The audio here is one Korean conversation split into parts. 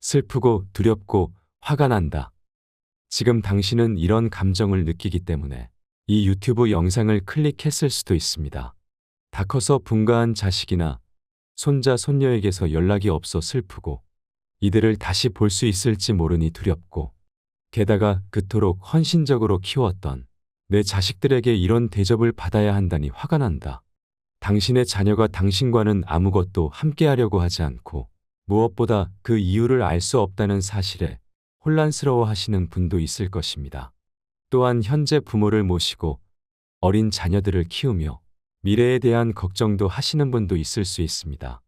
슬프고 두렵고 화가 난다. 지금 당신은 이런 감정을 느끼기 때문에 이 유튜브 영상을 클릭했을 수도 있습니다. 다 커서 분가한 자식이나 손자, 손녀에게서 연락이 없어 슬프고 이들을 다시 볼 수 있을지 모르니 두렵고 게다가 그토록 헌신적으로 키웠던 내 자식들에게 이런 대접을 받아야 한다니 화가 난다. 당신의 자녀가 당신과는 아무것도 함께하려고 하지 않고 무엇보다 그 이유를 알 수 없다는 사실에 혼란스러워 하시는 분도 있을 것입니다. 또한 현재 부모를 모시고 어린 자녀들을 키우며 미래에 대한 걱정도 하시는 분도 있을 수 있습니다.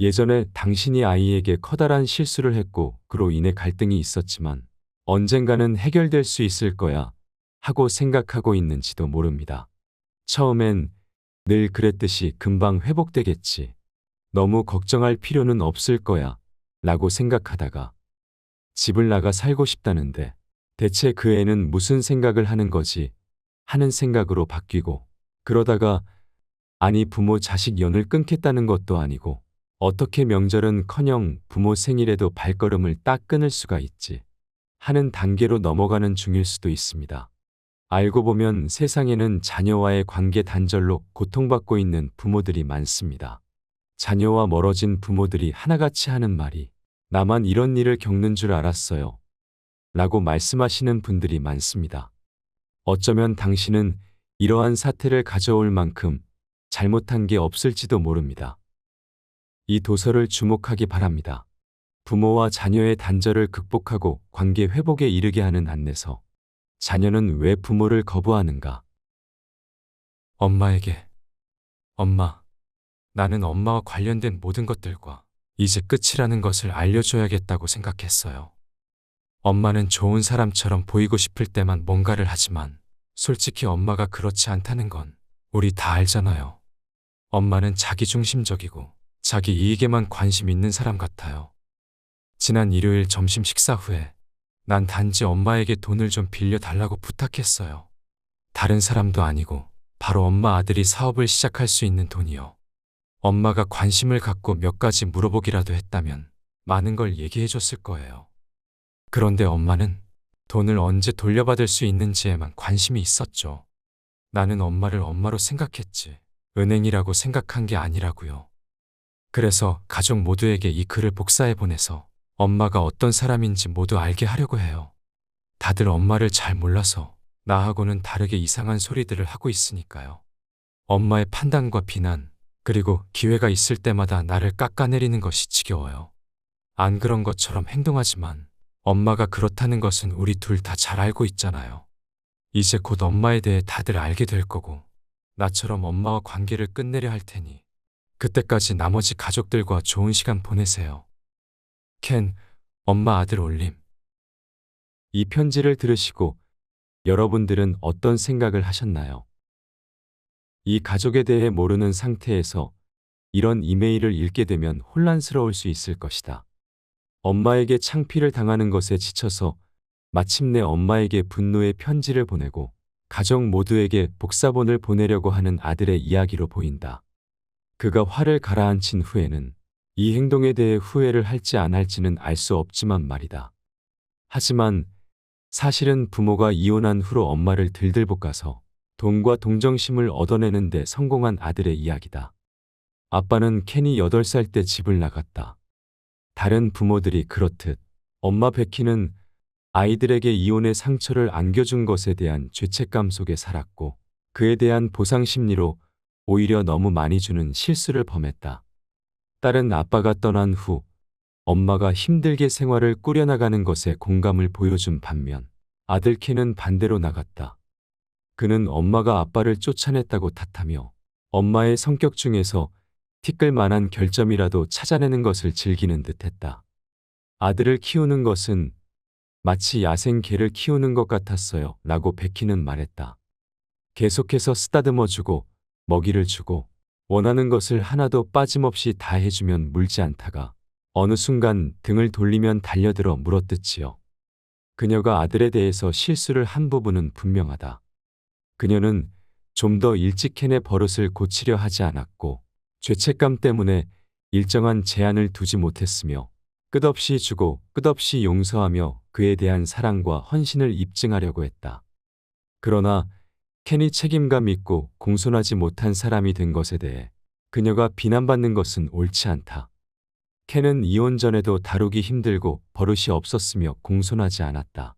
예전에 당신이 아이에게 커다란 실수를 했고 그로 인해 갈등이 있었지만 언젠가는 해결될 수 있을 거야 하고 생각하고 있는지도 모릅니다. 처음엔 늘 그랬듯이 금방 회복되겠지. 너무 걱정할 필요는 없을 거야 라고 생각하다가 집을 나가 살고 싶다는데 대체 그 애는 무슨 생각을 하는 거지 하는 생각으로 바뀌고 그러다가 아니 부모 자식 연을 끊겠다는 것도 아니고 어떻게 명절은커녕 부모 생일에도 발걸음을 딱 끊을 수가 있지 하는 단계로 넘어가는 중일 수도 있습니다. 알고 보면 세상에는 자녀와의 관계 단절로 고통받고 있는 부모들이 많습니다. 자녀와 멀어진 부모들이 하나같이 하는 말이 나만 이런 일을 겪는 줄 알았어요 라고 말씀하시는 분들이 많습니다. 어쩌면 당신은 이러한 사태를 가져올 만큼 잘못한 게 없을지도 모릅니다. 이 도서를 주목하기 바랍니다. 부모와 자녀의 단절을 극복하고 관계 회복에 이르게 하는 안내서. 자녀는 왜 부모를 거부하는가? 엄마에게 엄마, 나는 엄마와 관련된 모든 것들과 이제 끝이라는 것을 알려줘야겠다고 생각했어요. 엄마는 좋은 사람처럼 보이고 싶을 때만 뭔가를 하지만 솔직히 엄마가 그렇지 않다는 건 우리 다 알잖아요. 엄마는 자기중심적이고 자기 이익에만 관심 있는 사람 같아요. 지난 일요일 점심 식사 후에 난 단지 엄마에게 돈을 좀 빌려달라고 부탁했어요. 다른 사람도 아니고 바로 엄마 아들이 사업을 시작할 수 있는 돈이요. 엄마가 관심을 갖고 몇 가지 물어보기라도 했다면 많은 걸 얘기해 줬을 거예요. 그런데 엄마는 돈을 언제 돌려받을 수 있는지에만 관심이 있었죠. 나는 엄마를 엄마로 생각했지 은행이라고 생각한 게 아니라고요. 그래서 가족 모두에게 이 글을 복사해 보내서 엄마가 어떤 사람인지 모두 알게 하려고 해요. 다들 엄마를 잘 몰라서 나하고는 다르게 이상한 소리들을 하고 있으니까요. 엄마의 판단과 비난, 그리고 기회가 있을 때마다 나를 깎아내리는 것이 지겨워요. 안 그런 것처럼 행동하지만 엄마가 그렇다는 것은 우리 둘 다 잘 알고 있잖아요. 이제 곧 엄마에 대해 다들 알게 될 거고 나처럼 엄마와 관계를 끝내려 할 테니 그때까지 나머지 가족들과 좋은 시간 보내세요. 켄, 엄마 아들 올림. 이 편지를 들으시고 여러분들은 어떤 생각을 하셨나요? 이 가족에 대해 모르는 상태에서 이런 이메일을 읽게 되면 혼란스러울 수 있을 것이다. 엄마에게 창피를 당하는 것에 지쳐서 마침내 엄마에게 분노의 편지를 보내고 가족 모두에게 복사본을 보내려고 하는 아들의 이야기로 보인다. 그가 화를 가라앉힌 후에는 이 행동에 대해 후회를 할지 안 할지는 알 수 없지만 말이다. 하지만 사실은 부모가 이혼한 후로 엄마를 들들 볶아서 돈과 동정심을 얻어내는 데 성공한 아들의 이야기다. 아빠는 켄이 8살 때 집을 나갔다. 다른 부모들이 그렇듯 엄마 베키는 아이들에게 이혼의 상처를 안겨준 것에 대한 죄책감 속에 살았고 그에 대한 보상 심리로 오히려 너무 많이 주는 실수를 범했다. 딸은 아빠가 떠난 후 엄마가 힘들게 생활을 꾸려나가는 것에 공감을 보여준 반면 아들 켄은 반대로 나갔다. 그는 엄마가 아빠를 쫓아냈다고 탓하며 엄마의 성격 중에서 티끌만한 결점이라도 찾아내는 것을 즐기는 듯했다. 아들을 키우는 것은 마치 야생 개를 키우는 것 같았어요 라고 베키는 말했다. 계속해서 쓰다듬어주고 먹이를 주고 원하는 것을 하나도 빠짐없이 다 해주면 물지 않다가 어느 순간 등을 돌리면 달려들어 물어뜯지요. 그녀가 아들에 대해서 실수를 한 부분은 분명하다. 그녀는 좀 더 일찍 켄의 버릇을 고치려 하지 않았고 죄책감 때문에 일정한 제한을 두지 못했으며 끝없이 주고 끝없이 용서하며 그에 대한 사랑과 헌신을 입증하려고 했다. 그러나 켄이 책임감 있고 공손하지 못한 사람이 된 것에 대해 그녀가 비난받는 것은 옳지 않다. 켄은 이혼 전에도 다루기 힘들고 버릇이 없었으며 공손하지 않았다.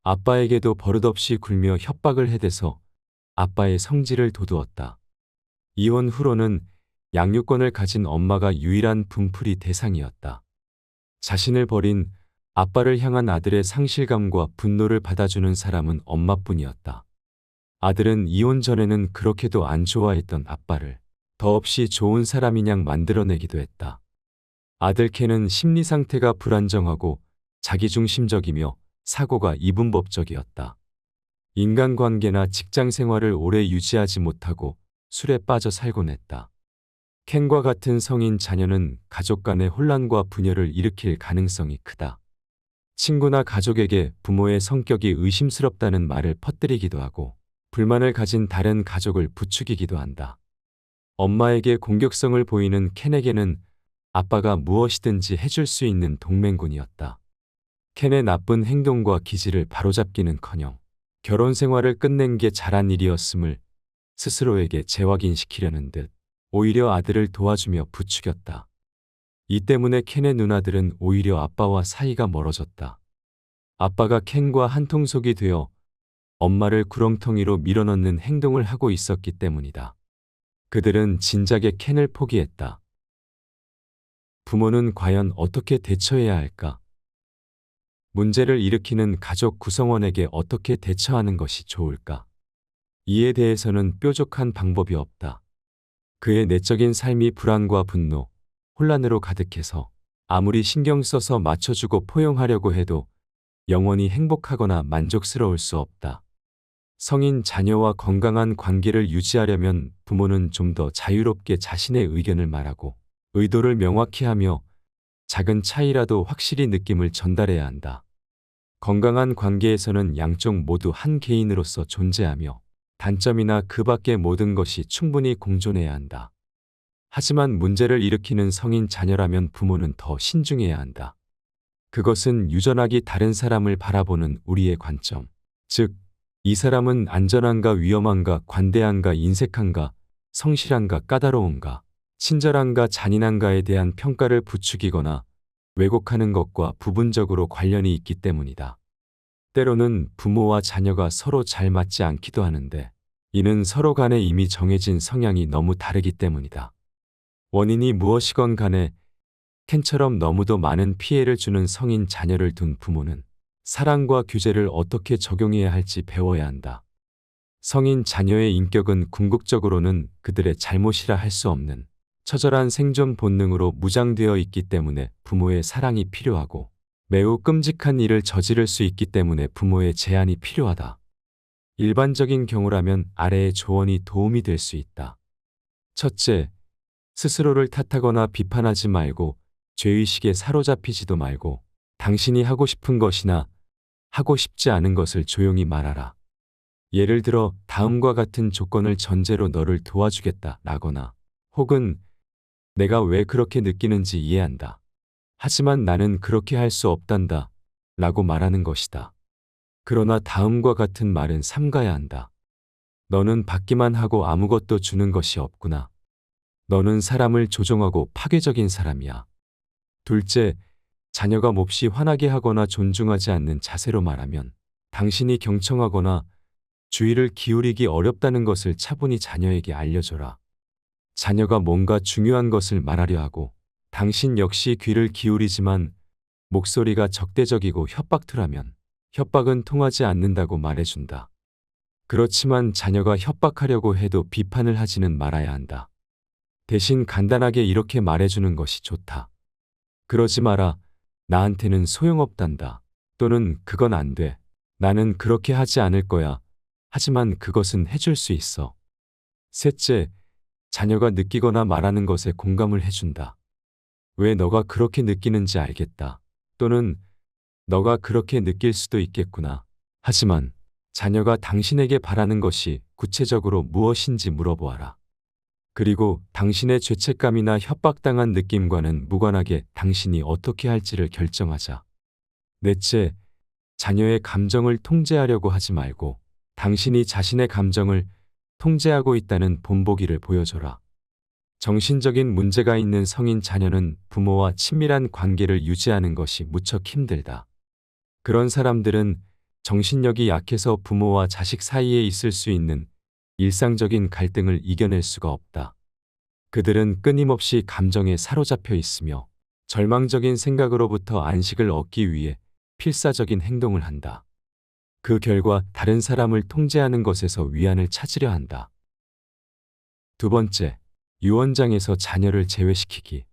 아빠에게도 버릇없이 굴며 협박을 해대서 아빠의 성질을 돋우었다. 이혼 후로는 양육권을 가진 엄마가 유일한 분풀이 대상이었다. 자신을 버린 아빠를 향한 아들의 상실감과 분노를 받아주는 사람은 엄마뿐이었다. 아들은 이혼 전에는 그렇게도 안 좋아했던 아빠를 더없이 좋은 사람이냥 만들어내기도 했다. 아들 켄은 심리 상태가 불안정하고 자기중심적이며 사고가 이분법적이었다. 인간관계나 직장 생활을 오래 유지하지 못하고 술에 빠져 살곤 했다. 켄과 같은 성인 자녀는 가족 간의 혼란과 분열을 일으킬 가능성이 크다. 친구나 가족에게 부모의 성격이 의심스럽다는 말을 퍼뜨리기도 하고 불만을 가진 다른 가족을 부추기기도 한다. 엄마에게 공격성을 보이는 켄에게는 아빠가 무엇이든지 해줄 수 있는 동맹군이었다. 켄의 나쁜 행동과 기질을 바로잡기는커녕 결혼 생활을 끝낸 게 잘한 일이었음을 스스로에게 재확인시키려는 듯 오히려 아들을 도와주며 부추겼다. 이 때문에 켄의 누나들은 오히려 아빠와 사이가 멀어졌다. 아빠가 켄과 한통속이 되어 엄마를 구렁텅이로 밀어넣는 행동을 하고 있었기 때문이다. 그들은 진작에 켄을 포기했다. 부모는 과연 어떻게 대처해야 할까? 문제를 일으키는 가족 구성원에게 어떻게 대처하는 것이 좋을까? 이에 대해서는 뾰족한 방법이 없다. 그의 내적인 삶이 불안과 분노, 혼란으로 가득해서 아무리 신경 써서 맞춰주고 포용하려고 해도 영원히 행복하거나 만족스러울 수 없다. 성인 자녀와 건강한 관계를 유지하려면 부모는 좀 더 자유롭게 자신의 의견을 말하고 의도를 명확히 하며 작은 차이라도 확실히 느낌을 전달해야 한다. 건강한 관계에서는 양쪽 모두 한 개인으로서 존재하며 단점이나 그 밖의 모든 것이 충분히 공존해야 한다. 하지만 문제를 일으키는 성인 자녀라면 부모는 더 신중해야 한다. 그것은 유전하기 다른 사람을 바라보는 우리의 관점, 즉, 이 사람은 안전한가 위험한가 관대한가 인색한가 성실한가 까다로운가 친절한가 잔인한가에 대한 평가를 부추기거나 왜곡하는 것과 부분적으로 관련이 있기 때문이다. 때로는 부모와 자녀가 서로 잘 맞지 않기도 하는데 이는 서로 간에 이미 정해진 성향이 너무 다르기 때문이다. 원인이 무엇이건 간에 켄처럼 너무도 많은 피해를 주는 성인 자녀를 둔 부모는 사랑과 규제를 어떻게 적용해야 할지 배워야 한다. 성인 자녀의 인격은 궁극적으로는 그들의 잘못이라 할 수 없는 처절한 생존 본능으로 무장되어 있기 때문에 부모의 사랑이 필요하고 매우 끔찍한 일을 저지를 수 있기 때문에 부모의 제한이 필요하다. 일반적인 경우라면 아래의 조언이 도움이 될 수 있다. 첫째, 스스로를 탓하거나 비판하지 말고 죄의식에 사로잡히지도 말고 당신이 하고 싶은 것이나 하고 싶지 않은 것을 조용히 말하라. 예를 들어 다음과 같은 조건을 전제로 너를 도와주겠다 라거나 혹은 내가 왜 그렇게 느끼는지 이해한다. 하지만 나는 그렇게 할 수 없단다 라고 말하는 것이다. 그러나 다음과 같은 말은 삼가야 한다. 너는 받기만 하고 아무것도 주는 것이 없구나. 너는 사람을 조종하고 파괴적인 사람이야. 둘째, 자녀가 몹시 화나게 하거나 존중하지 않는 자세로 말하면 당신이 경청하거나 주의를 기울이기 어렵다는 것을 차분히 자녀에게 알려줘라. 자녀가 뭔가 중요한 것을 말하려 하고 당신 역시 귀를 기울이지만 목소리가 적대적이고 협박투라면 협박은 통하지 않는다고 말해준다. 그렇지만 자녀가 협박하려고 해도 비판을 하지는 말아야 한다. 대신 간단하게 이렇게 말해주는 것이 좋다. 그러지 마라. 나한테는 소용없단다. 또는 그건 안 돼. 나는 그렇게 하지 않을 거야. 하지만 그것은 해줄 수 있어. 셋째, 자녀가 느끼거나 말하는 것에 공감을 해준다. 왜 너가 그렇게 느끼는지 알겠다. 또는 너가 그렇게 느낄 수도 있겠구나. 하지만 자녀가 당신에게 바라는 것이 구체적으로 무엇인지 물어보아라. 그리고 당신의 죄책감이나 협박당한 느낌과는 무관하게 당신이 어떻게 할지를 결정하자. 넷째, 자녀의 감정을 통제하려고 하지 말고 당신이 자신의 감정을 통제하고 있다는 본보기를 보여줘라. 정신적인 문제가 있는 성인 자녀는 부모와 친밀한 관계를 유지하는 것이 무척 힘들다. 그런 사람들은 정신력이 약해서 부모와 자식 사이에 있을 수 있는 일상적인 갈등을 이겨낼 수가 없다. 그들은 끊임없이 감정에 사로잡혀 있으며 절망적인 생각으로부터 안식을 얻기 위해 필사적인 행동을 한다. 그 결과 다른 사람을 통제하는 것에서 위안을 찾으려 한다. 두 번째, 유언장에서 자녀를 제외시키기.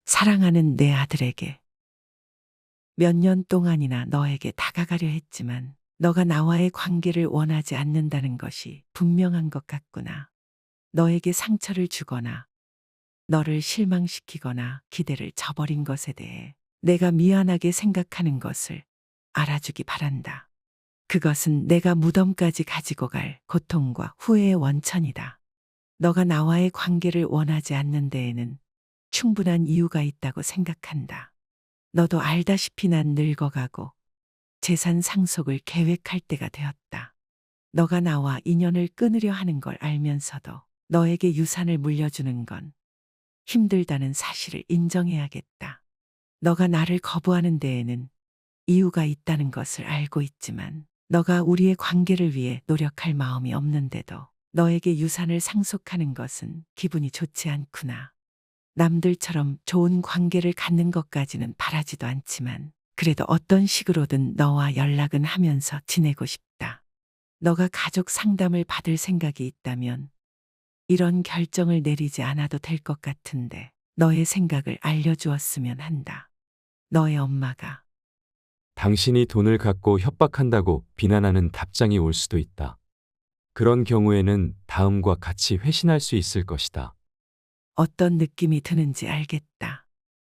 사랑하는 내 아들에게 몇 년 동안이나 너에게 다가가려 했지만 너가 나와의 관계를 원하지 않는다는 것이 분명한 것 같구나. 너에게 상처를 주거나 너를 실망시키거나 기대를 저버린 것에 대해 내가 미안하게 생각하는 것을 알아주기 바란다. 그것은 내가 무덤까지 가지고 갈 고통과 후회의 원천이다. 너가 나와의 관계를 원하지 않는 데에는 충분한 이유가 있다고 생각한다. 너도 알다시피 난 늙어가고 재산 상속을 계획할 때가 되었다. 너가 나와 인연을 끊으려 하는 걸 알면서도 너에게 유산을 물려주는 건 힘들다는 사실을 인정해야겠다. 너가 나를 거부하는 데에는 이유가 있다는 것을 알고 있지만 너가 우리의 관계를 위해 노력할 마음이 없는데도 너에게 유산을 상속하는 것은 기분이 좋지 않구나. 남들처럼 좋은 관계를 갖는 것까지는 바라지도 않지만 그래도 어떤 식으로든 너와 연락은 하면서 지내고 싶다. 너가 가족 상담을 받을 생각이 있다면 이런 결정을 내리지 않아도 될 것 같은데 너의 생각을 알려주었으면 한다. 너의 엄마가 당신이 돈을 갖고 협박한다고 비난하는 답장이 올 수도 있다. 그런 경우에는 다음과 같이 회신할 수 있을 것이다. 어떤 느낌이 드는지 알겠다.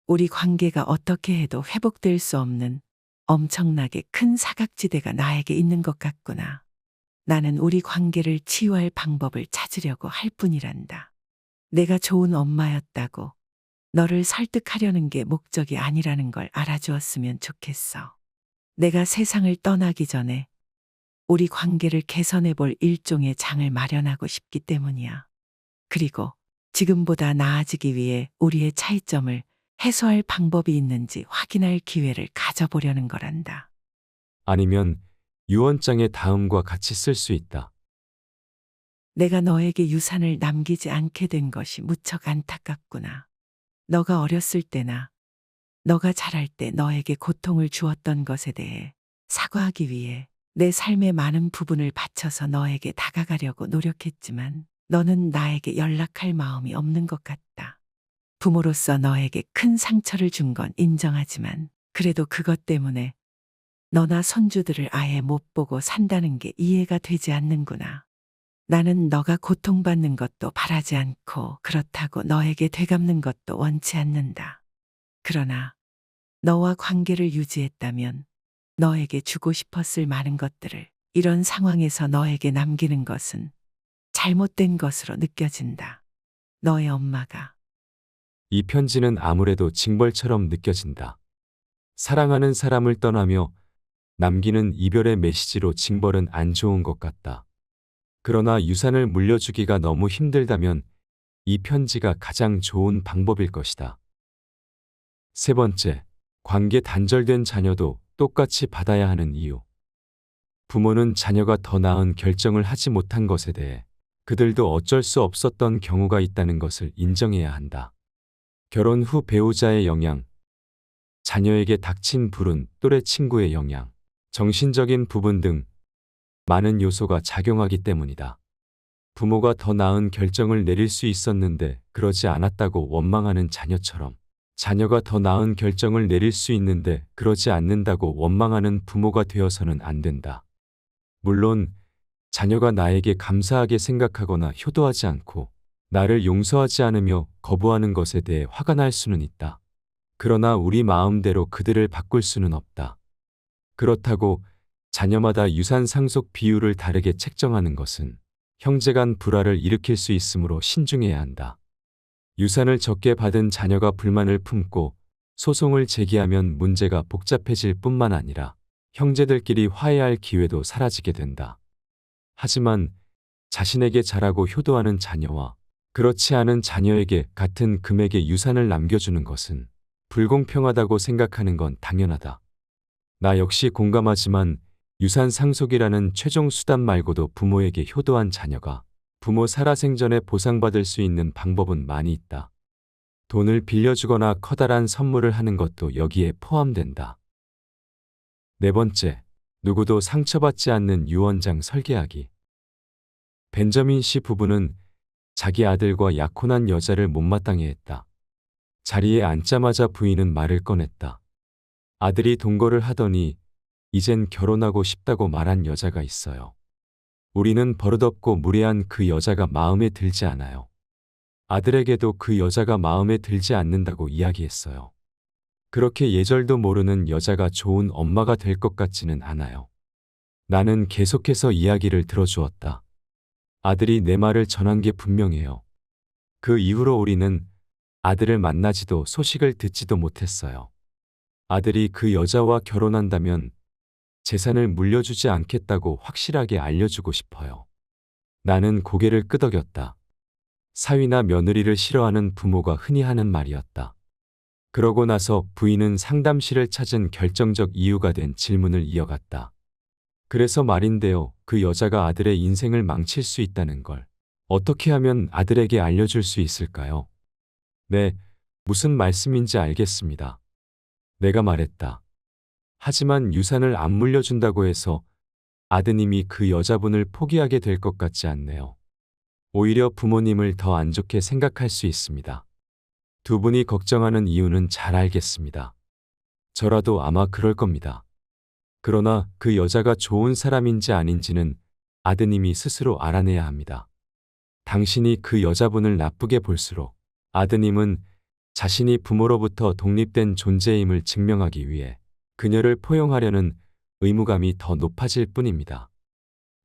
우리 관계가 어떻게 해도 회복될 수 없는 엄청나게 큰 사각지대가 나에게 있는 것 같구나. 나는 우리 관계를 치유할 방법을 찾으려고 할 뿐이란다. 내가 좋은 엄마였다고 너를 설득하려는 게 목적이 아니라는 걸 알아주었으면 좋겠어. 내가 세상을 떠나기 전에 우리 관계를 개선해 볼 일종의 장을 마련하고 싶기 때문이야. 그리고 지금보다 나아지기 위해 우리의 차이점을 해소할 방법이 있는지 확인할 기회를 가져보려는 거란다. 아니면 유언장에 다음과 같이 쓸 수 있다. 내가 너에게 유산을 남기지 않게 된 것이 무척 안타깝구나. 너가 어렸을 때나 너가 자랄 때 너에게 고통을 주었던 것에 대해 사과하기 위해 내 삶의 많은 부분을 바쳐서 너에게 다가가려고 노력했지만 너는 나에게 연락할 마음이 없는 것 같다. 부모로서 너에게 큰 상처를 준 건 인정하지만 그래도 그것 때문에 너나 손주들을 아예 못 보고 산다는 게 이해가 되지 않는구나. 나는 너가 고통받는 것도 바라지 않고 그렇다고 너에게 되갚는 것도 원치 않는다. 그러나 너와 관계를 유지했다면 너에게 주고 싶었을 많은 것들을 이런 상황에서 너에게 남기는 것은 잘못된 것으로 느껴진다. 너의 엄마가 이 편지는 아무래도 징벌처럼 느껴진다. 사랑하는 사람을 떠나며 남기는 이별의 메시지로 징벌은 안 좋은 것 같다. 그러나 유산을 물려주기가 너무 힘들다면 이 편지가 가장 좋은 방법일 것이다. 세 번째, 관계 단절된 자녀도 똑같이 받아야 하는 이유. 부모는 자녀가 더 나은 결정을 하지 못한 것에 대해 그들도 어쩔 수 없었던 경우가 있다는 것을 인정해야 한다. 결혼 후 배우자의 영향, 자녀에게 닥친 불운 또래 친구의 영향, 정신적인 부분 등 많은 요소가 작용하기 때문이다. 부모가 더 나은 결정을 내릴 수 있었는데 그러지 않았다고 원망하는 자녀처럼 자녀가 더 나은 결정을 내릴 수 있는데 그러지 않는다고 원망하는 부모가 되어서는 안 된다. 물론 자녀가 나에게 감사하게 생각하거나 효도하지 않고 나를 용서하지 않으며 거부하는 것에 대해 화가 날 수는 있다. 그러나 우리 마음대로 그들을 바꿀 수는 없다. 그렇다고 자녀마다 유산 상속 비율을 다르게 책정하는 것은 형제 간 불화를 일으킬 수 있으므로 신중해야 한다. 유산을 적게 받은 자녀가 불만을 품고 소송을 제기하면 문제가 복잡해질 뿐만 아니라 형제들끼리 화해할 기회도 사라지게 된다. 하지만 자신에게 잘하고 효도하는 자녀와 그렇지 않은 자녀에게 같은 금액의 유산을 남겨주는 것은 불공평하다고 생각하는 건 당연하다. 나 역시 공감하지만 유산 상속이라는 최종 수단 말고도 부모에게 효도한 자녀가 부모 살아생전에 보상받을 수 있는 방법은 많이 있다. 돈을 빌려주거나 커다란 선물을 하는 것도 여기에 포함된다. 네 번째, 누구도 상처받지 않는 유언장 설계하기. 벤저민 씨 부부는 자기 아들과 약혼한 여자를 못마땅해 했다. 자리에 앉자마자 부인은 말을 꺼냈다. 아들이 동거를 하더니 이젠 결혼하고 싶다고 말한 여자가 있어요. 우리는 버릇없고 무례한 그 여자가 마음에 들지 않아요. 아들에게도 그 여자가 마음에 들지 않는다고 이야기했어요. 그렇게 예절도 모르는 여자가 좋은 엄마가 될 것 같지는 않아요. 나는 계속해서 이야기를 들어주었다. 아들이 내 말을 전한 게 분명해요. 그 이후로 우리는 아들을 만나지도 소식을 듣지도 못했어요. 아들이 그 여자와 결혼한다면 재산을 물려주지 않겠다고 확실하게 알려주고 싶어요. 나는 고개를 끄덕였다. 사위나 며느리를 싫어하는 부모가 흔히 하는 말이었다. 그러고 나서 부인은 상담실을 찾은 결정적 이유가 된 질문을 이어갔다. 그래서 말인데요, 그 여자가 아들의 인생을 망칠 수 있다는 걸 어떻게 하면 아들에게 알려줄 수 있을까요? 네, 무슨 말씀인지 알겠습니다. 내가 말했다. 하지만 유산을 안 물려준다고 해서 아드님이 그 여자분을 포기하게 될 것 같지 않네요. 오히려 부모님을 더 안 좋게 생각할 수 있습니다. 두 분이 걱정하는 이유는 잘 알겠습니다. 저라도 아마 그럴 겁니다. 그러나 그 여자가 좋은 사람인지 아닌지는 아드님이 스스로 알아내야 합니다. 당신이 그 여자분을 나쁘게 볼수록 아드님은 자신이 부모로부터 독립된 존재임을 증명하기 위해 그녀를 포용하려는 의무감이 더 높아질 뿐입니다.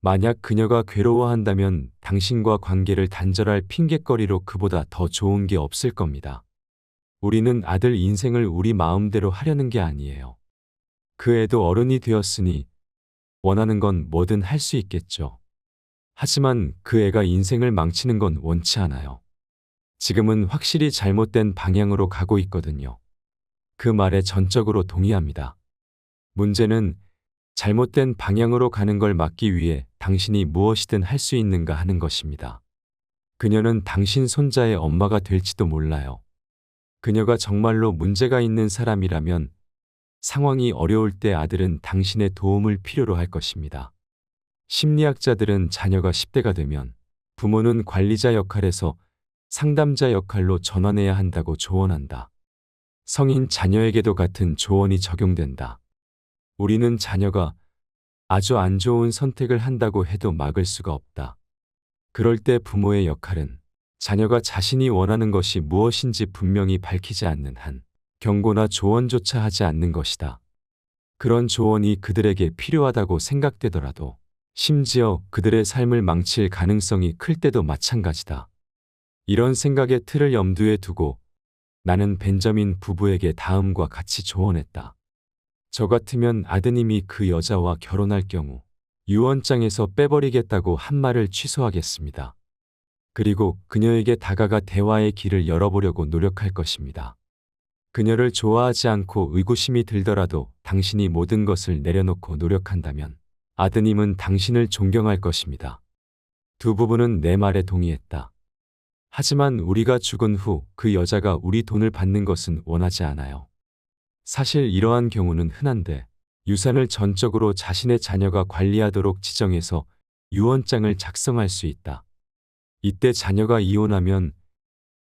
만약 그녀가 괴로워한다면 당신과 관계를 단절할 핑곗거리로 그보다 더 좋은 게 없을 겁니다. 우리는 아들 인생을 우리 마음대로 하려는 게 아니에요. 그 애도 어른이 되었으니 원하는 건 뭐든 할 수 있겠죠. 하지만 그 애가 인생을 망치는 건 원치 않아요. 지금은 확실히 잘못된 방향으로 가고 있거든요. 그 말에 전적으로 동의합니다. 문제는 잘못된 방향으로 가는 걸 막기 위해 당신이 무엇이든 할 수 있는가 하는 것입니다. 그녀는 당신 손자의 엄마가 될지도 몰라요. 그녀가 정말로 문제가 있는 사람이라면 상황이 어려울 때 아들은 당신의 도움을 필요로 할 것입니다. 심리학자들은 자녀가 10대가 되면 부모는 관리자 역할에서 상담자 역할로 전환해야 한다고 조언한다. 성인 자녀에게도 같은 조언이 적용된다. 우리는 자녀가 아주 안 좋은 선택을 한다고 해도 막을 수가 없다. 그럴 때 부모의 역할은 자녀가 자신이 원하는 것이 무엇인지 분명히 밝히지 않는 한 경고나 조언조차 하지 않는 것이다. 그런 조언이 그들에게 필요하다고 생각되더라도 심지어 그들의 삶을 망칠 가능성이 클 때도 마찬가지다. 이런 생각의 틀을 염두에 두고 나는 벤저민 부부에게 다음과 같이 조언했다. 저 같으면 아드님이 그 여자와 결혼할 경우 유언장에서 빼버리겠다고 한 말을 취소하겠습니다. 그리고 그녀에게 다가가 대화의 길을 열어보려고 노력할 것입니다. 그녀를 좋아하지 않고 의구심이 들더라도 당신이 모든 것을 내려놓고 노력한다면 아드님은 당신을 존경할 것입니다. 두 부부는 내 말에 동의했다. 하지만 우리가 죽은 후 그 여자가 우리 돈을 받는 것은 원하지 않아요. 사실 이러한 경우는 흔한데 유산을 전적으로 자신의 자녀가 관리하도록 지정해서 유언장을 작성할 수 있다. 이때 자녀가 이혼하면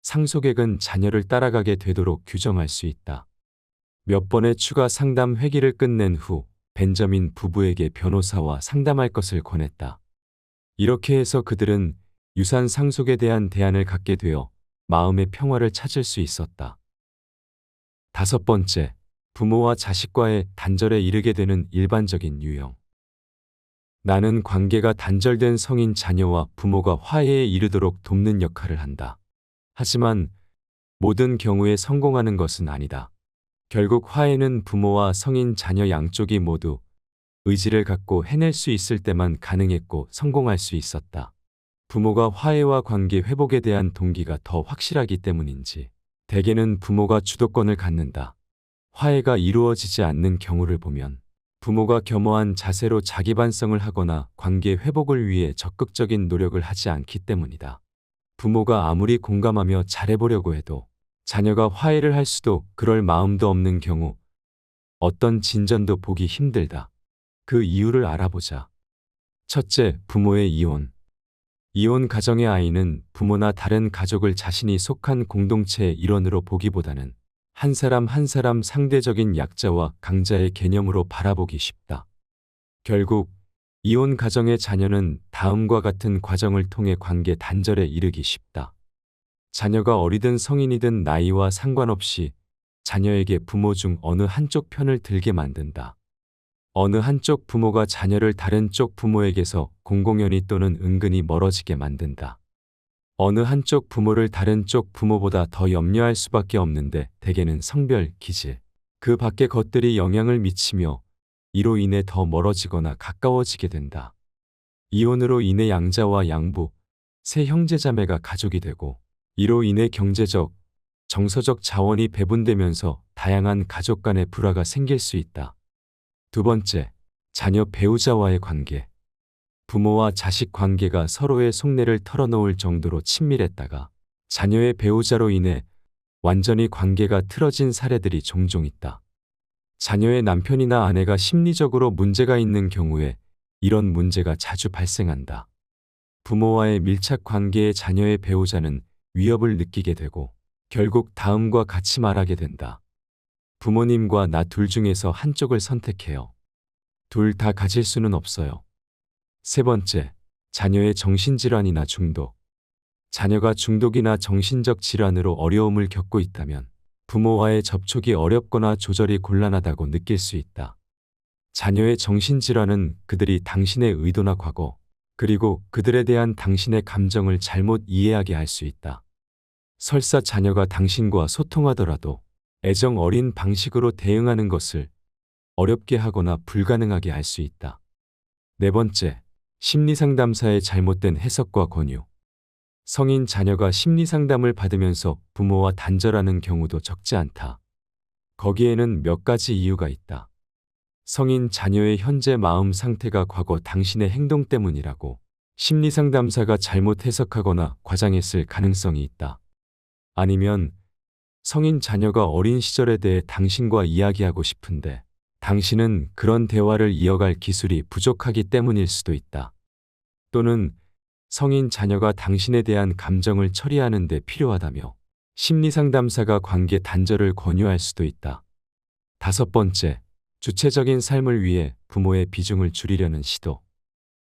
상속액은 자녀를 따라가게 되도록 규정할 수 있다. 몇 번의 추가 상담 회기를 끝낸 후 벤저민 부부에게 변호사와 상담할 것을 권했다. 이렇게 해서 그들은 유산 상속에 대한 대안을 갖게 되어 마음의 평화를 찾을 수 있었다. 다섯 번째, 부모와 자식과의 단절에 이르게 되는 일반적인 유형. 나는 관계가 단절된 성인 자녀와 부모가 화해에 이르도록 돕는 역할을 한다. 하지만 모든 경우에 성공하는 것은 아니다. 결국 화해는 부모와 성인 자녀 양쪽이 모두 의지를 갖고 해낼 수 있을 때만 가능했고 성공할 수 있었다. 부모가 화해와 관계 회복에 대한 동기가 더 확실하기 때문인지 대개는 부모가 주도권을 갖는다. 화해가 이루어지지 않는 경우를 보면 부모가 겸허한 자세로 자기 반성을 하거나 관계 회복을 위해 적극적인 노력을 하지 않기 때문이다. 부모가 아무리 공감하며 잘해보려고 해도 자녀가 화해를 할 수도 그럴 마음도 없는 경우 어떤 진전도 보기 힘들다. 그 이유를 알아보자. 첫째, 부모의 이혼. 이혼 가정의 아이는 부모나 다른 가족을 자신이 속한 공동체의 일원으로 보기보다는 한 사람 한 사람 상대적인 약자와 강자의 개념으로 바라보기 쉽다. 결국 이혼 가정의 자녀는 다음과 같은 과정을 통해 관계 단절에 이르기 쉽다. 자녀가 어리든 성인이든 나이와 상관없이 자녀에게 부모 중 어느 한쪽 편을 들게 만든다. 어느 한쪽 부모가 자녀를 다른 쪽 부모에게서 공공연히 또는 은근히 멀어지게 만든다. 어느 한쪽 부모를 다른 쪽 부모보다 더 염려할 수밖에 없는데 대개는 성별, 기질, 그 밖의 것들이 영향을 미치며 이로 인해 더 멀어지거나 가까워지게 된다. 이혼으로 인해 양자와 양부, 세 형제자매가 가족이 되고 이로 인해 경제적, 정서적 자원이 배분되면서 다양한 가족 간의 불화가 생길 수 있다. 두 번째, 자녀 배우자와의 관계. 부모와 자식 관계가 서로의 속내를 털어놓을 정도로 친밀했다가 자녀의 배우자로 인해 완전히 관계가 틀어진 사례들이 종종 있다. 자녀의 남편이나 아내가 심리적으로 문제가 있는 경우에 이런 문제가 자주 발생한다. 부모와의 밀착 관계에 자녀의 배우자는 위협을 느끼게 되고 결국 다음과 같이 말하게 된다. 부모님과 나 둘 중에서 한쪽을 선택해요. 둘 다 가질 수는 없어요. 세 번째, 자녀의 정신질환이나 중독. 자녀가 중독이나 정신적 질환으로 어려움을 겪고 있다면 부모와의 접촉이 어렵거나 조절이 곤란하다고 느낄 수 있다. 자녀의 정신질환은 그들이 당신의 의도나 과거, 그리고 그들에 대한 당신의 감정을 잘못 이해하게 할 수 있다. 설사 자녀가 당신과 소통하더라도 애정 어린 방식으로 대응하는 것을 어렵게 하거나 불가능하게 할 수 있다. 네 번째, 심리상담사의 잘못된 해석과 권유. 성인 자녀가 심리상담을 받으면서 부모와 단절하는 경우도 적지 않다. 거기에는 몇 가지 이유가 있다. 성인 자녀의 현재 마음 상태가 과거 당신의 행동 때문이라고 심리상담사가 잘못 해석하거나 과장했을 가능성이 있다. 아니면 성인 자녀가 어린 시절에 대해 당신과 이야기하고 싶은데 당신은 그런 대화를 이어갈 기술이 부족하기 때문일 수도 있다. 또는 성인 자녀가 당신에 대한 감정을 처리하는 데 필요하다며 심리상담사가 관계 단절을 권유할 수도 있다. 다섯 번째, 주체적인 삶을 위해 부모의 비중을 줄이려는 시도.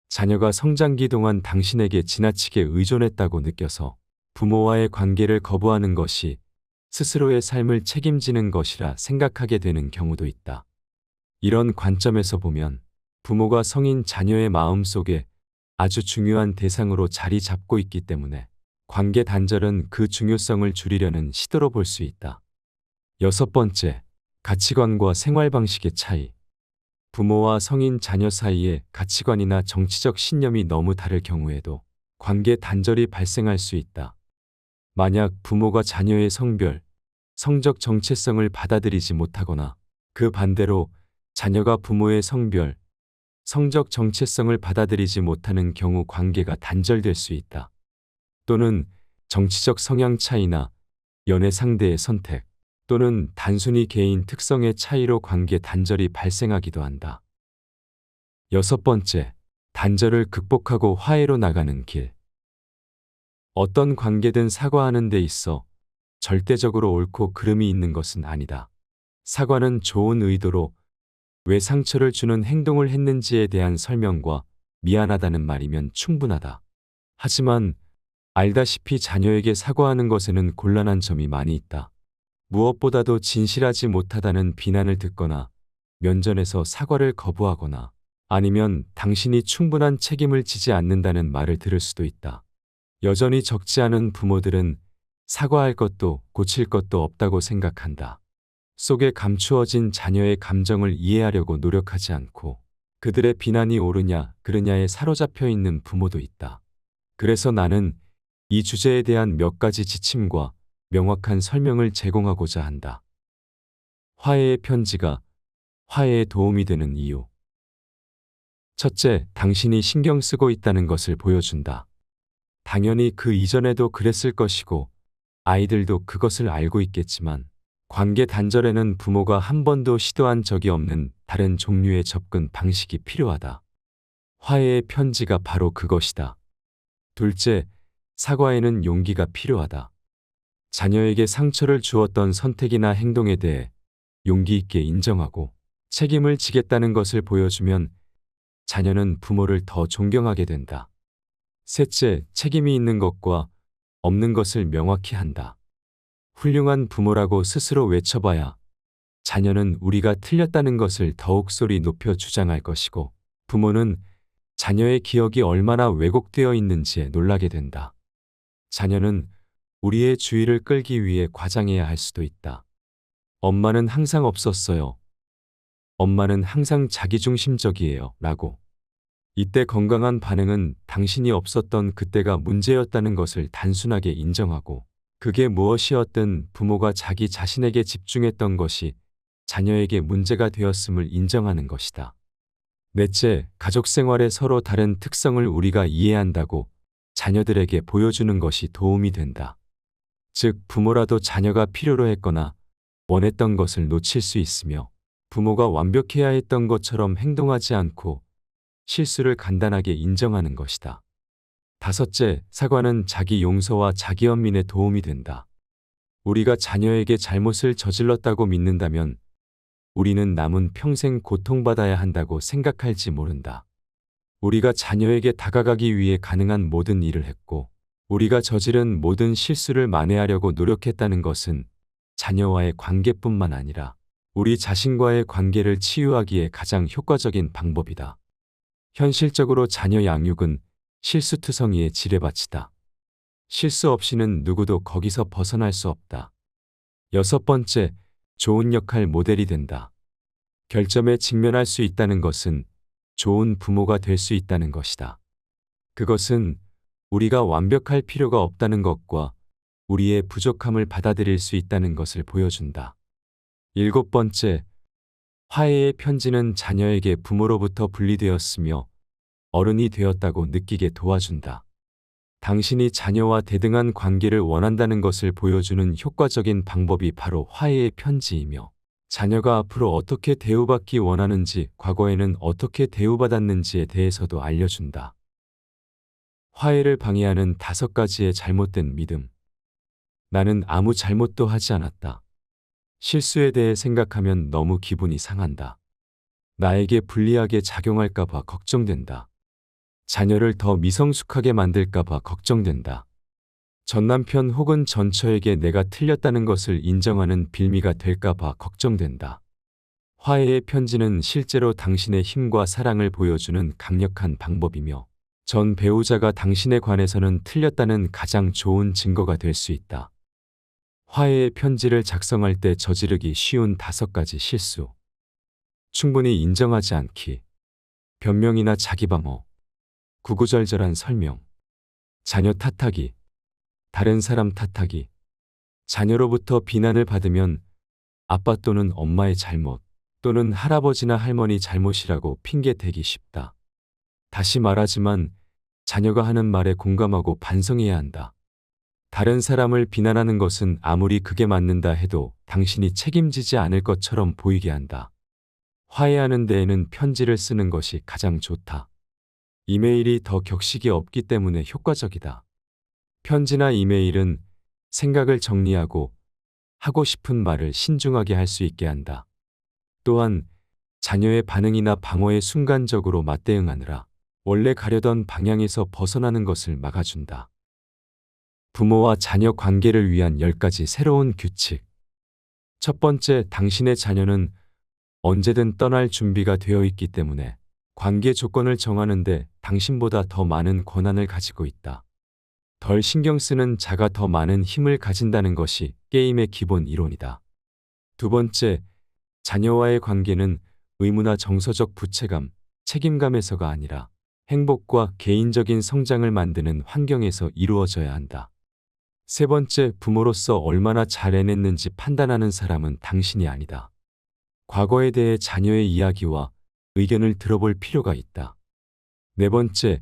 자녀가 성장기 동안 당신에게 지나치게 의존했다고 느껴서 부모와의 관계를 거부하는 것이 스스로의 삶을 책임지는 것이라 생각하게 되는 경우도 있다. 이런 관점에서 보면 부모가 성인 자녀의 마음 속에 아주 중요한 대상으로 자리 잡고 있기 때문에 관계 단절은 그 중요성을 줄이려는 시도로 볼 수 있다. 여섯 번째, 가치관과 생활 방식의 차이. 부모와 성인 자녀 사이에 가치관이나 정치적 신념이 너무 다를 경우에도 관계 단절이 발생할 수 있다. 만약 부모가 자녀의 성별, 성적 정체성을 받아들이지 못하거나 그 반대로 자녀가 부모의 성별, 성적 정체성을 받아들이지 못하는 경우 관계가 단절될 수 있다. 또는 정치적 성향 차이나 연애 상대의 선택, 또는 단순히 개인 특성의 차이로 관계 단절이 발생하기도 한다. 여섯 번째, 단절을 극복하고 화해로 나가는 길. 어떤 관계든 사과하는 데 있어 절대적으로 옳고 그름이 있는 것은 아니다. 사과는 좋은 의도로 왜 상처를 주는 행동을 했는지에 대한 설명과 미안하다는 말이면 충분하다. 하지만 알다시피 자녀에게 사과하는 것에는 곤란한 점이 많이 있다. 무엇보다도 진실하지 못하다는 비난을 듣거나 면전에서 사과를 거부하거나 아니면 당신이 충분한 책임을 지지 않는다는 말을 들을 수도 있다. 여전히 적지 않은 부모들은 사과할 것도 고칠 것도 없다고 생각한다. 속에 감추어진 자녀의 감정을 이해하려고 노력하지 않고 그들의 비난이 옳으냐 그르냐에 사로잡혀 있는 부모도 있다. 그래서 나는 이 주제에 대한 몇 가지 지침과 명확한 설명을 제공하고자 한다. 화해의 편지가 화해에 도움이 되는 이유. 첫째, 당신이 신경 쓰고 있다는 것을 보여준다. 당연히 그 이전에도 그랬을 것이고 아이들도 그것을 알고 있겠지만 관계 단절에는 부모가 한 번도 시도한 적이 없는 다른 종류의 접근 방식이 필요하다. 화해의 편지가 바로 그것이다. 둘째, 사과에는 용기가 필요하다. 자녀에게 상처를 주었던 선택이나 행동에 대해 용기 있게 인정하고 책임을 지겠다는 것을 보여주면 자녀는 부모를 더 존경하게 된다. 셋째, 책임이 있는 것과 없는 것을 명확히 한다. 훌륭한 부모라고 스스로 외쳐봐야 자녀는 우리가 틀렸다는 것을 더욱 소리 높여 주장할 것이고 부모는 자녀의 기억이 얼마나 왜곡되어 있는지에 놀라게 된다. 자녀는 우리의 주의를 끌기 위해 과장해야 할 수도 있다. 엄마는 항상 없었어요. 엄마는 항상 자기중심적이에요. 라고. 이때 건강한 반응은 당신이 없었던 그때가 문제였다는 것을 단순하게 인정하고 그게 무엇이었든 부모가 자기 자신에게 집중했던 것이 자녀에게 문제가 되었음을 인정하는 것이다. 넷째, 가족 생활의 서로 다른 특성을 우리가 이해한다고 자녀들에게 보여주는 것이 도움이 된다. 즉, 부모라도 자녀가 필요로 했거나 원했던 것을 놓칠 수 있으며 부모가 완벽해야 했던 것처럼 행동하지 않고 실수를 간단하게 인정하는 것이다. 다섯째, 사과는 자기 용서와 자기 연민에 도움이 된다. 우리가 자녀에게 잘못을 저질렀다고 믿는다면 우리는 남은 평생 고통받아야 한다고 생각할지 모른다. 우리가 자녀에게 다가가기 위해 가능한 모든 일을 했고 우리가 저지른 모든 실수를 만회하려고 노력했다는 것은 자녀와의 관계뿐만 아니라 우리 자신과의 관계를 치유하기에 가장 효과적인 방법이다. 현실적으로 자녀 양육은 실수투성이의 지뢰밭이다. 실수 없이는 누구도 거기서 벗어날 수 없다. 여섯 번째, 좋은 역할 모델이 된다. 결점에 직면할 수 있다는 것은 좋은 부모가 될 수 있다는 것이다. 그것은 우리가 완벽할 필요가 없다는 것과 우리의 부족함을 받아들일 수 있다는 것을 보여준다. 일곱 번째, 화해의 편지는 자녀에게 부모로부터 분리되었으며 어른이 되었다고 느끼게 도와준다. 당신이 자녀와 대등한 관계를 원한다는 것을 보여주는 효과적인 방법이 바로 화해의 편지이며 자녀가 앞으로 어떻게 대우받기 원하는지 과거에는 어떻게 대우받았는지에 대해서도 알려준다. 화해를 방해하는 5가지의 잘못된 믿음. 나는 아무 잘못도 하지 않았다. 실수에 대해 생각하면 너무 기분이 상한다. 나에게 불리하게 작용할까봐 걱정된다. 자녀를 더 미성숙하게 만들까봐 걱정된다. 전 남편 혹은 전 처에게 내가 틀렸다는 것을 인정하는 빌미가 될까봐 걱정된다. 화해의 편지는 실제로 당신의 힘과 사랑을 보여주는 강력한 방법이며 전 배우자가 당신에 관해서는 틀렸다는 가장 좋은 증거가 될 수 있다. 화해의 편지를 작성할 때 저지르기 쉬운 5가지 실수. 충분히 인정하지 않기. 변명이나 자기방어. 구구절절한 설명. 자녀 탓하기. 다른 사람 탓하기. 자녀로부터 비난을 받으면 아빠 또는 엄마의 잘못 또는 할아버지나 할머니 잘못이라고 핑계 대기 쉽다. 다시 말하지만 자녀가 하는 말에 공감하고 반성해야 한다. 다른 사람을 비난하는 것은 아무리 그게 맞는다 해도 당신이 책임지지 않을 것처럼 보이게 한다. 화해하는 데에는 편지를 쓰는 것이 가장 좋다. 이메일이 더 격식이 없기 때문에 효과적이다. 편지나 이메일은 생각을 정리하고 하고 싶은 말을 신중하게 할 수 있게 한다. 또한 자녀의 반응이나 방어에 순간적으로 맞대응하느라 원래 가려던 방향에서 벗어나는 것을 막아준다. 부모와 자녀 관계를 위한 10가지 새로운 규칙. 첫 번째, 당신의 자녀는 언제든 떠날 준비가 되어 있기 때문에 관계 조건을 정하는데 당신보다 더 많은 권한을 가지고 있다. 덜 신경 쓰는 자가 더 많은 힘을 가진다는 것이 게임의 기본 이론이다. 두 번째, 자녀와의 관계는 의무나 정서적 부채감, 책임감에서가 아니라 행복과 개인적인 성장을 만드는 환경에서 이루어져야 한다. 세 번째, 부모로서 얼마나 잘 해냈는지 판단하는 사람은 당신이 아니다. 과거에 대해 자녀의 이야기와 의견을 들어볼 필요가 있다. 네 번째,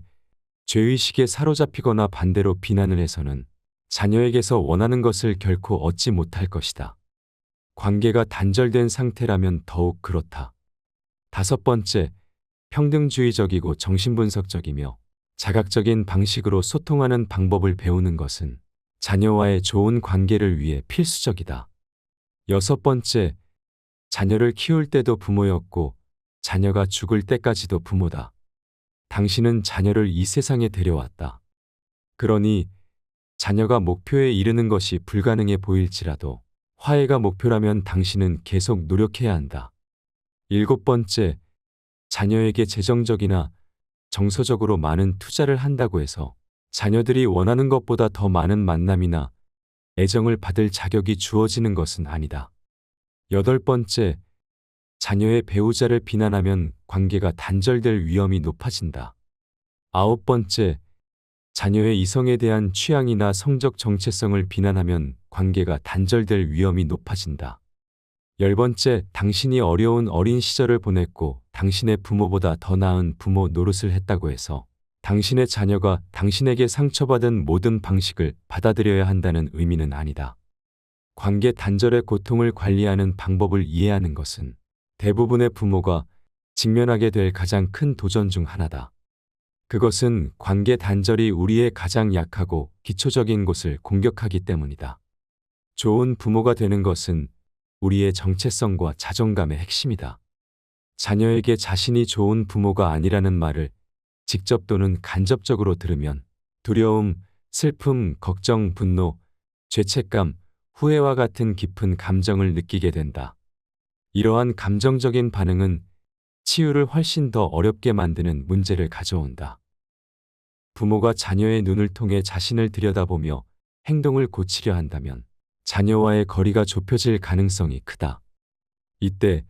죄의식에 사로잡히거나 반대로 비난을 해서는 자녀에게서 원하는 것을 결코 얻지 못할 것이다. 관계가 단절된 상태라면 더욱 그렇다. 다섯 번째, 평등주의적이고 정신분석적이며 자각적인 방식으로 소통하는 방법을 배우는 것은 자녀와의 좋은 관계를 위해 필수적이다. 여섯 번째, 자녀를 키울 때도 부모였고 자녀가 죽을 때까지도 부모다. 당신은 자녀를 이 세상에 데려왔다. 그러니 자녀가 목표에 이르는 것이 불가능해 보일지라도 화해가 목표라면 당신은 계속 노력해야 한다. 일곱 번째, 자녀에게 재정적이나 정서적으로 많은 투자를 한다고 해서 자녀들이 원하는 것보다 더 많은 만남이나 애정을 받을 자격이 주어지는 것은 아니다. 여덟 번째, 자녀의 배우자를 비난하면 관계가 단절될 위험이 높아진다. 아홉 번째, 자녀의 이성에 대한 취향이나 성적 정체성을 비난하면 관계가 단절될 위험이 높아진다. 열 번째, 당신이 어려운 어린 시절을 보냈고 당신의 부모보다 더 나은 부모 노릇을 했다고 해서 당신의 자녀가 당신에게 상처받은 모든 방식을 받아들여야 한다는 의미는 아니다. 관계 단절의 고통을 관리하는 방법을 이해하는 것은 대부분의 부모가 직면하게 될 가장 큰 도전 중 하나다. 그것은 관계 단절이 우리의 가장 약하고 기초적인 곳을 공격하기 때문이다. 좋은 부모가 되는 것은 우리의 정체성과 자존감의 핵심이다. 자녀에게 자신이 좋은 부모가 아니라는 말을 직접 또는 간접적으로 들으면 두려움, 슬픔, 걱정, 분노, 죄책감, 후회와 같은 깊은 감정을 느끼게 된다. 이러한 감정적인 반응은 치유를 훨씬 더 어렵게 만드는 문제를 가져온다. 부모가 자녀의 눈을 통해 자신을 들여다보며 행동을 고치려 한다면 자녀와의 거리가 좁혀질 가능성이 크다. 이때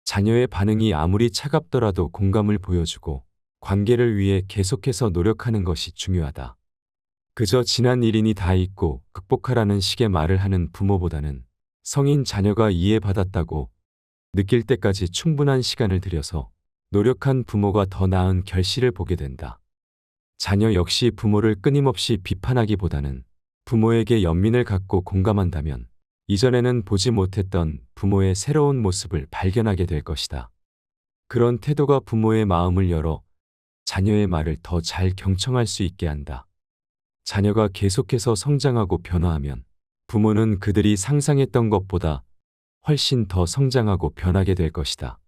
자녀의 반응이 아무리 차갑더라도 공감을 보여주고 관계를 위해 계속해서 노력하는 것이 중요하다. 그저 지난 일이니 다 잊고 극복하라는 식의 말을 하는 부모보다는 성인 자녀가 이해받았다고 느낄 때까지 충분한 시간을 들여서 노력한 부모가 더 나은 결실을 보게 된다. 자녀 역시 부모를 끊임없이 비판하기보다는 부모에게 연민을 갖고 공감한다면 이전에는 보지 못했던 부모의 새로운 모습을 발견하게 될 것이다. 그런 태도가 부모의 마음을 열어 자녀의 말을 더 잘 경청할 수 있게 한다. 자녀가 계속해서 성장하고 변화하면 부모는 그들이 상상했던 것보다 훨씬 더 성장하고 변하게 될 것이다.